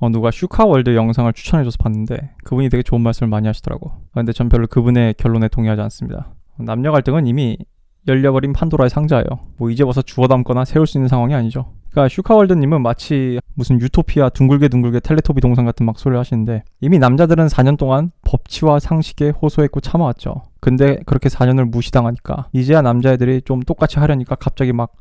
누가 슈카월드 영상을 추천해줘서 봤는데 그분이 되게 좋은 말씀을 많이 하시더라고. 근데 전 별로 그분의 결론에 동의하지 않습니다. 남녀 갈등은 이미 열려버린 판도라의 상자예요. 뭐 이제 와서 주워 담거나 세울 수 있는 상황이 아니죠. 그러니까 슈카월드님은 마치 무슨 유토피아 둥글게 텔레토비 동상 같은 막 소리를 하시는데, 이미 남자들은 4년 동안 법치와 상식에 호소했고 참아왔죠. 근데 그렇게 4년을 무시당하니까 이제야 남자애들이 좀 똑같이 하려니까 갑자기 막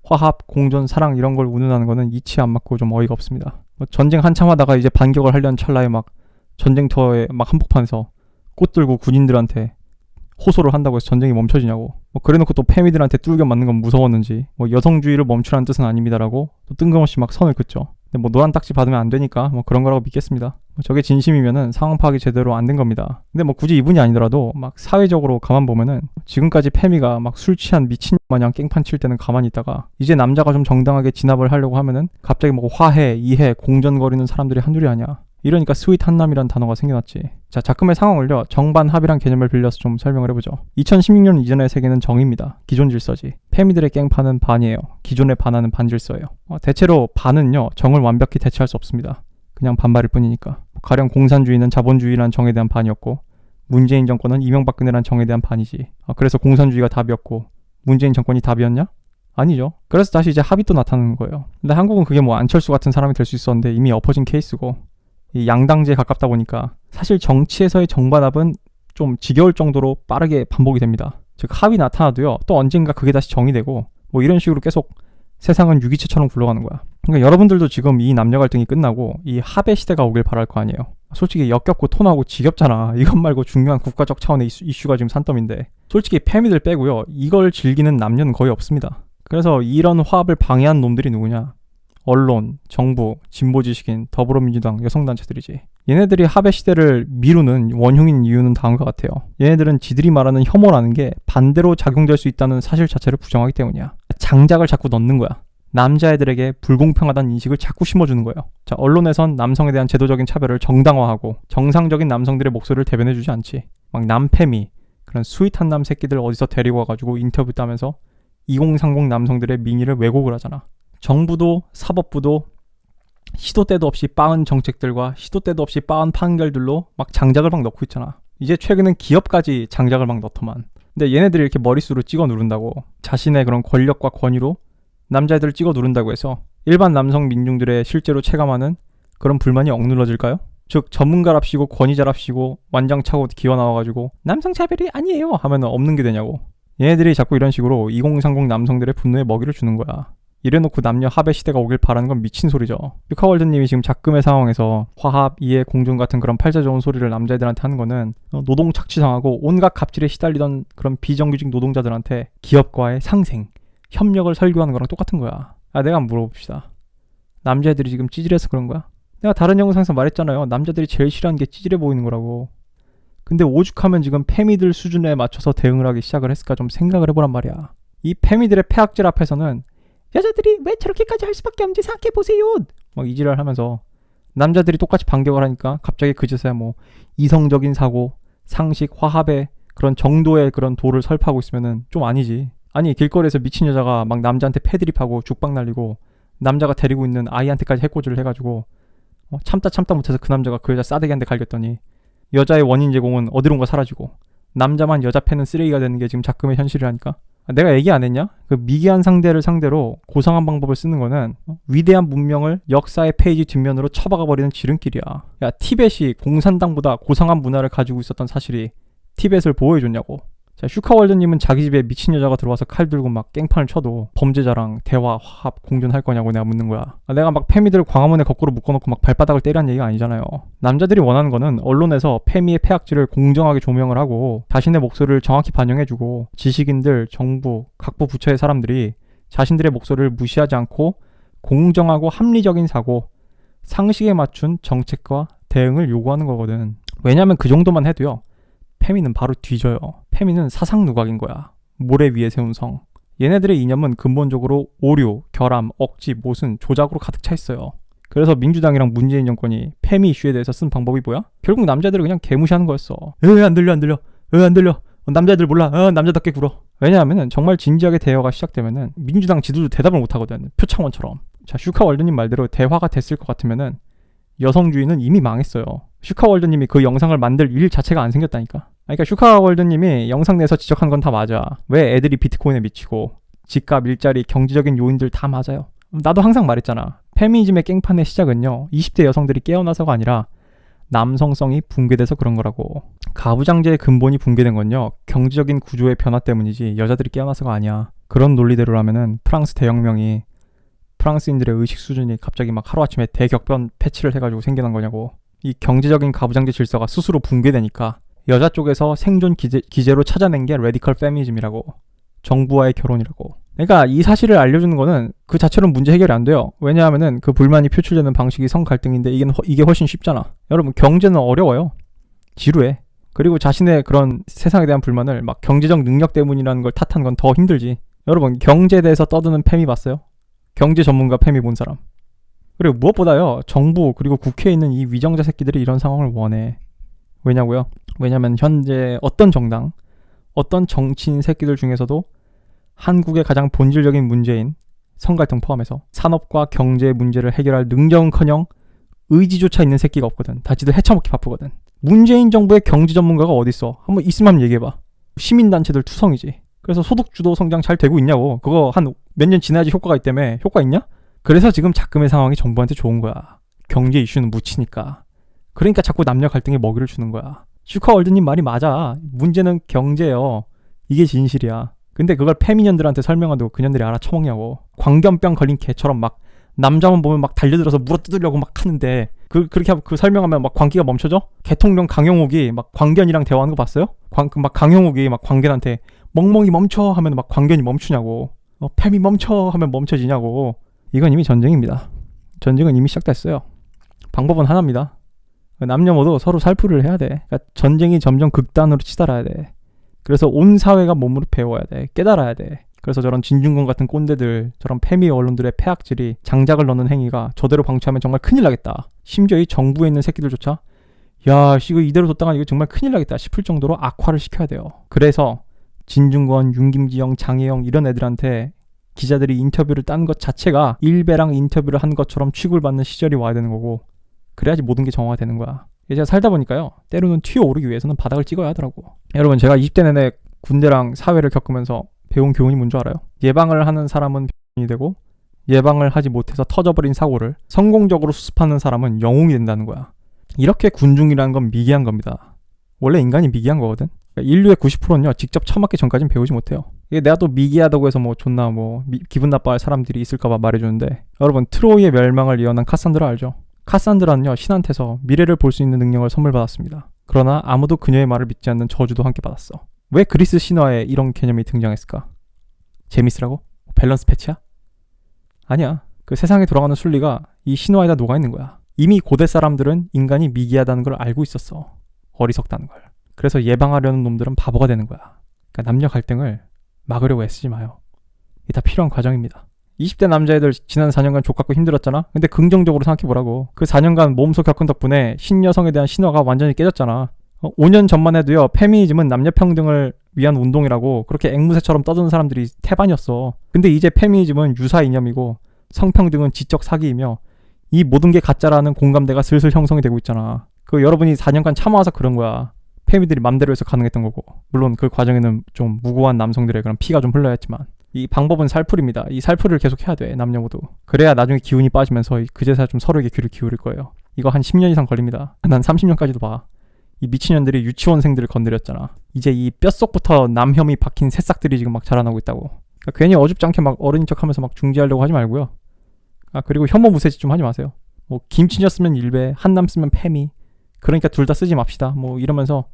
화합, 공존, 사랑 이런 걸 운운하는 거는 이치에 안 맞고 좀 어이가 없습니다. 전쟁 한참 하다가 이제 반격을 하려는 찰나에 막 전쟁터에 막 한복판에서 꽃 들고 군인들한테 호소를 한다고 해서 전쟁이 멈춰지냐고. 그래놓고 또 페미들한테 뚫겨 맞는 건 무서웠는지 여성주의를 멈추라는 뜻은 아닙니다라고 또 뜬금없이 막 선을 긋죠. 근데 노란 딱지 받으면 안 되니까 그런 거라고 믿겠습니다. 저게 진심이면은 상황 파악이 제대로 안 된 겁니다. 근데 굳이 이분이 아니더라도 막 사회적으로 가만 보면은 지금까지 페미가 막 술 취한 미친 마냥 깽판 칠 때는 가만히 있다가 이제 남자가 좀 정당하게 진압을 하려고 하면은 갑자기 화해, 이해, 공전거리는 사람들이 한둘이 아니야. 이러니까 스윗 한남이란 단어가 생겨났지. 자, 작품의 상황을요, 정반합이란 개념을 빌려서 좀 설명을 해보죠. 2016년 이전의 세계는 정입니다. 기존 질서지. 페미들의 깽판은 반이에요. 기존에 반하는 반질서예요. 대체로 반은요, 정을 완벽히 대체할 수 없습니다. 그냥 반발일 뿐이니까. 가령 공산주의는 자본주의란 정에 대한 반이었고, 문재인 정권은 이명박근혜란 정에 대한 반이지. 그래서 공산주의가 답이었고 문재인 정권이 답이었냐? 아니죠. 그래서 다시 이제 합의 또 나타나는 거예요. 근데 한국은 그게 안철수 같은 사람이 될 수 있었는데 이미 엎어진 케이스고, 이 양당제에 가깝다 보니까 사실 정치에서의 정반합은 좀 지겨울 정도로 빠르게 반복이 됩니다. 즉 합이 나타나도요, 또 언젠가 그게 다시 정의되고 이런 식으로 계속 세상은 유기체처럼 굴러가는 거야. 그러니까 여러분들도 지금 이 남녀 갈등이 끝나고 이 합의 시대가 오길 바랄 거 아니에요. 솔직히 역겹고 토나고 지겹잖아. 이것 말고 중요한 국가적 차원의 이슈가 지금 산더미인데, 솔직히 페미들 빼고요, 이걸 즐기는 남녀는 거의 없습니다. 그래서 이런 화합을 방해한 놈들이 누구냐? 언론, 정부, 진보지식인, 더불어민주당, 여성단체들이지. 얘네들이 합의 시대를 미루는 원흉인 이유는 다음과 같아요. 얘네들은 지들이 말하는 혐오라는 게 반대로 작용될 수 있다는 사실 자체를 부정하기 때문이야. 장작을 자꾸 넣는 거야. 남자애들에게 불공평하다는 인식을 자꾸 심어주는 거예요. 자, 언론에선 남성에 대한 제도적인 차별을 정당화하고 정상적인 남성들의 목소리를 대변해주지 않지. 막 남페미, 그런 스윗한 남 새끼들 어디서 데리고 와가지고 인터뷰 따면서 2030 남성들의 민의를 왜곡을 하잖아. 정부도 사법부도 시도 때도 없이 빠은 정책들과 시도 때도 없이 빠은 판결들로 막 장작을 막 넣고 있잖아. 이제 최근엔 기업까지 장작을 막 넣더만. 근데 얘네들이 이렇게 머릿수로 찍어 누른다고, 자신의 그런 권력과 권위로 남자애들을 찍어 누른다고 해서 일반 남성 민중들의 실제로 체감하는 그런 불만이 억눌러질까요? 즉 전문가랍시고 권위자랍시고 완장차고 기어 나와가지고 남성 차별이 아니에요 하면 없는 게 되냐고. 얘네들이 자꾸 이런 식으로 2030 남성들의 분노에 먹이를 주는 거야. 이래놓고 남녀 합의 시대가 오길 바라는 건 미친 소리죠. 슈카월드님이 지금 작금의 상황에서 화합, 이해, 공존 같은 그런 팔자 좋은 소리를 남자애들한테 하는 거는 노동 착취당하고 온갖 갑질에 시달리던 그런 비정규직 노동자들한테 기업과의 상생, 협력을 설교하는 거랑 똑같은 거야. 내가 한번 물어봅시다. 남자애들이 지금 찌질해서 그런 거야? 내가 다른 영상에서 말했잖아요. 남자들이 제일 싫어하는 게 찌질해 보이는 거라고. 근데 오죽하면 지금 페미들 수준에 맞춰서 대응을 하기 시작을 했을까 좀 생각을 해보란 말이야. 이 페미들의 폐악질 앞에서는 여자들이 왜 저렇게까지 할 수밖에 없는지 생각해보세요 막 이지랄 하면서 남자들이 똑같이 반격을 하니까 갑자기 그제서야 이성적인 사고, 상식, 화합의 그런 정도의 그런 도를 설파하고 있으면은 좀 아니지. 아니 길거리에서 미친 여자가 막 남자한테 패드립하고 죽박 날리고 남자가 데리고 있는 아이한테까지 해코지를 해가지고 참다 못해서 그 남자가 그 여자 싸대기한테 갈겼더니 여자의 원인 제공은 어디론가 사라지고 남자만 여자 패는 쓰레기가 되는 게 지금 작금의 현실이라니까. 내가 얘기 안 했냐? 그 미개한 상대를 상대로 고상한 방법을 쓰는 거는 위대한 문명을 역사의 페이지 뒷면으로 쳐박아 버리는 지름길이야. 야, 티벳이 공산당보다 고상한 문화를 가지고 있었던 사실이 티벳을 보호해줬냐고. 자, 슈카월드님은 자기 집에 미친 여자가 들어와서 칼 들고 막 깽판을 쳐도 범죄자랑 대화, 화합, 공존할 거냐고 내가 묻는 거야. 내가 막 페미들을 광화문에 거꾸로 묶어놓고 막 발바닥을 때리는 얘기가 아니잖아요. 남자들이 원하는 거는 언론에서 페미의 폐악질을 공정하게 조명을 하고 자신의 목소리를 정확히 반영해주고 지식인들, 정부, 각부 부처의 사람들이 자신들의 목소리를 무시하지 않고 공정하고 합리적인 사고, 상식에 맞춘 정책과 대응을 요구하는 거거든. 왜냐면 그 정도만 해도요, 페미는 바로 뒤져요. 페미는 사상 누각인 거야. 모래 위에 세운 성. 얘네들의 이념은 근본적으로 오류, 결함, 억지, 모순, 조작으로 가득 차 있어요. 그래서 민주당이랑 문재인 정권이 페미 이슈에 대해서 쓴 방법이 뭐야? 결국 남자들을 그냥 개무시하는 거였어. 안 들려. 안 들려. 남자애들 몰라. 남자답게 굴어. 왜냐하면 정말 진지하게 대화가 시작되면은 민주당 지도도 대답을 못 하거든. 표창원처럼. 자, 슈카월드님 말대로 대화가 됐을 것 같으면은 여성주의는 이미 망했어요. 슈카월드님이 그 영상을 만들 일 자체가 안 생겼다니까. 그러니까 슈카월드님이 영상 내에서 지적한 건 다 맞아. 왜 애들이 비트코인에 미치고 집값, 일자리, 경제적인 요인들 다 맞아요. 나도 항상 말했잖아. 페미니즘의 깽판의 시작은요, 20대 여성들이 깨어나서가 아니라 남성성이 붕괴돼서 그런 거라고. 가부장제의 근본이 붕괴된 건요, 경제적인 구조의 변화 때문이지 여자들이 깨어나서가 아니야. 그런 논리대로라면은 프랑스 대혁명이 프랑스인들의 의식 수준이 갑자기 막 하루아침에 대격변 패치를 해가지고 생겨난 거냐고. 이 경제적인 가부장제 질서가 스스로 붕괴되니까 여자 쪽에서 생존 기제로 찾아낸 게 레디컬 페미니즘이라고. 정부와의 결혼이라고. 그러니까 이 사실을 알려주는 거는 그 자체로는 문제 해결이 안 돼요. 왜냐하면은 그 불만이 표출되는 방식이 성갈등인데 이게 훨씬 쉽잖아. 여러분, 경제는 어려워요. 지루해. 그리고 자신의 그런 세상에 대한 불만을 막 경제적 능력 때문이라는 걸 탓한 건 더 힘들지. 여러분, 경제에 대해서 떠드는 페미 봤어요? 경제 전문가 페미 본 사람. 그리고 무엇보다요, 정부 그리고 국회에 있는 이 위정자 새끼들이 이런 상황을 원해. 왜냐고요? 왜냐면 현재 어떤 정당, 어떤 정치인 새끼들 중에서도 한국의 가장 본질적인 문제인 성갈등 포함해서 산업과 경제의 문제를 해결할 능력은커녕 의지조차 있는 새끼가 없거든. 다 지들 헤쳐먹기 바쁘거든. 문재인 정부의 경제 전문가가 어딨어? 한번 있으면 한번 얘기해봐. 시민단체들 투성이지. 그래서 소득주도 성장 잘 되고 있냐고. 그거 한 몇 년 지나야지 효과가 있다며. 효과 있냐? 그래서 지금 자금의 상황이 정부한테 좋은 거야. 경제 이슈는 묻히니까. 그러니까 자꾸 남녀 갈등에 먹이를 주는 거야. 슈카월드님 말이 맞아. 문제는 경제예요. 이게 진실이야. 근데 그걸 페미년들한테 설명해도 그년들이 알아쳐먹냐고. 광견병 걸린 개처럼 막 남자만 보면 막 달려들어서 물어뜯으려고 막 하는데 그렇게 하고 그 설명하면 막 광기가 멈춰져? 대통령 강용욱이 막 광견이랑 대화하는 거 봤어요? 막 강용욱이 막 광견한테 멍멍이 멈춰 하면 막 광견이 멈추냐고. 페미 멈춰 하면 멈춰지냐고. 이건 이미 전쟁입니다. 전쟁은 이미 시작됐어요. 방법은 하나입니다. 남녀 모두 서로 살풀이를 해야 돼. 그러니까 전쟁이 점점 극단으로 치달아야 돼. 그래서 온 사회가 몸으로 배워야 돼. 깨달아야 돼. 그래서 저런 진중권 같은 꼰대들, 저런 페미 언론들의 폐악질이 장작을 넣는 행위가 저대로 방치하면 정말 큰일 나겠다. 심지어 이 정부에 있는 새끼들조차 야, 이거 이대로 뒀다가 이거 정말 큰일 나겠다 싶을 정도로 악화를 시켜야 돼요. 그래서 진중권, 윤김지영, 장혜영 이런 애들한테 기자들이 인터뷰를 딴 것 자체가 일베랑 인터뷰를 한 것처럼 취급을 받는 시절이 와야 되는 거고, 그래야지 모든 게 정화가 되는 거야. 제가 살다 보니까요, 때로는 튀어오르기 위해서는 바닥을 찍어야 하더라고. 여러분, 제가 20대 내내 군대랑 사회를 겪으면서 배운 교훈이 뭔 줄 알아요? 예방을 하는 사람은 병이 되고 예방을 하지 못해서 터져버린 사고를 성공적으로 수습하는 사람은 영웅이 된다는 거야. 이렇게 군중이라는 건 미개한 겁니다. 원래 인간이 미개한 거거든. 그러니까 인류의 90%는요 직접 처맞기 전까지는 배우지 못해요. 이게 내가 또 미개하다고 해서 뭐 존나 뭐 기분 나빠할 사람들이 있을까봐 말해주는데, 여러분, 트로이의 멸망을 예언한 카산드라 알죠? 카산드라는요 신한테서 미래를 볼 수 있는 능력을 선물 받았습니다. 그러나 아무도 그녀의 말을 믿지 않는 저주도 함께 받았어. 왜 그리스 신화에 이런 개념이 등장했을까? 재밌으라고? 밸런스 패치야? 아니야. 그 세상에 돌아가는 순리가 이 신화에다 녹아있는 거야. 이미 고대 사람들은 인간이 미개하다는 걸 알고 있었어. 어리석다는 걸. 그래서 예방하려는 놈들은 바보가 되는 거야. 그러니까 남녀 갈등을 막으려고 애쓰지 마요. 이게 다 필요한 과정입니다. 20대 남자애들 지난 4년간 족같고 힘들었잖아? 근데 긍정적으로 생각해보라고. 그 4년간 몸소 겪은 덕분에 신여성에 대한 신화가 완전히 깨졌잖아. 5년 전만 해도요, 페미니즘은 남녀평등을 위한 운동이라고 그렇게 앵무새처럼 떠드는 사람들이 태반이었어. 근데 이제 페미니즘은 유사 이념이고 성평등은 지적 사기이며 이 모든 게 가짜라는 공감대가 슬슬 형성이 되고 있잖아. 그 여러분이 4년간 참아와서 그런 거야. 페미들이 맘대로 해서 가능했던 거고. 물론 그 과정에는 좀 무고한 남성들의 그런 피가 좀 흘러야 했지만, 이 방법은 살풀입니다. 이 살풀이를 계속 해야 돼, 남녀 모두. 그래야 나중에 기운이 빠지면서 그제서야 좀 서로에게 귀를 기울일 거예요. 이거 한 10년 이상 걸립니다. 난 30년까지도 봐. 이 미친년들이 유치원생들을 건드렸잖아. 이제 이 뼛속부터 남혐이 박힌 새싹들이 지금 막 자라나고 있다고. 그러니까 괜히 어줍잖게 막 어른인 척하면서 막 중지하려고 하지 말고요. 그리고 혐오 무쇠짓 좀 하지 마세요. 뭐 김치녀 쓰면 일베, 한남 쓰면 페미. 그러니까 둘 다 쓰지 맙시다. 뭐 이러면서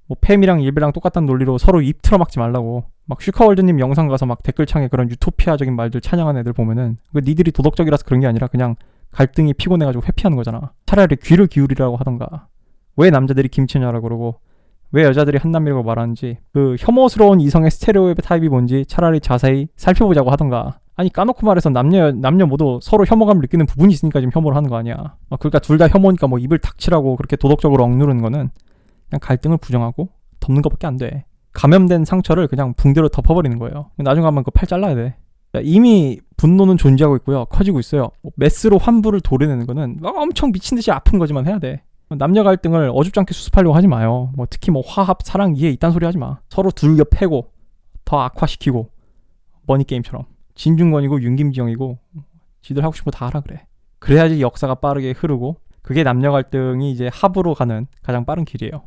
뭐 페미랑 일베랑 똑같다는 논리로 서로 입 틀어막지 말라고. 막 슈카월드님 영상 가서 막 댓글창에 그런 유토피아적인 말들 찬양하는 애들 보면은 그 니들이 도덕적이라서 그런 게 아니라 그냥 갈등이 피곤해가지고 회피하는 거잖아. 차라리 귀를 기울이라고 하던가. 왜 남자들이 김치녀라고 그러고 왜 여자들이 한남이라고 말하는지, 그 혐오스러운 이성의 스테레오타입이 뭔지 차라리 자세히 살펴보자고 하던가. 아니, 까놓고 말해서 남녀 모두 서로 혐오감을 느끼는 부분이 있으니까 지금 혐오를 하는 거 아니야. 그러니까 둘 다 혐오니까 뭐 입을 닥치라고 그렇게 도덕적으로 억누르는 거는 그냥 갈등을 부정하고 덮는 것밖에 안 돼. 감염된 상처를 그냥 붕대로 덮어버리는 거예요. 나중에 하면 그 팔 잘라야 돼. 이미 분노는 존재하고 있고요. 커지고 있어요. 메스로 환부를 도려내는 거는 막 엄청 미친 듯이 아픈 거지만 해야 돼. 남녀 갈등을 어줍잖게 수습하려고 하지 마요. 특히 화합, 사랑, 이해 이딴 소리 하지 마. 서로 두들겨 패고 더 악화시키고 머니게임처럼 진중권이고 윤김지영이고 지들 하고 싶은 거 다 하라 그래. 그래야지 역사가 빠르게 흐르고 그게 남녀 갈등이 이제 합으로 가는 가장 빠른 길이에요.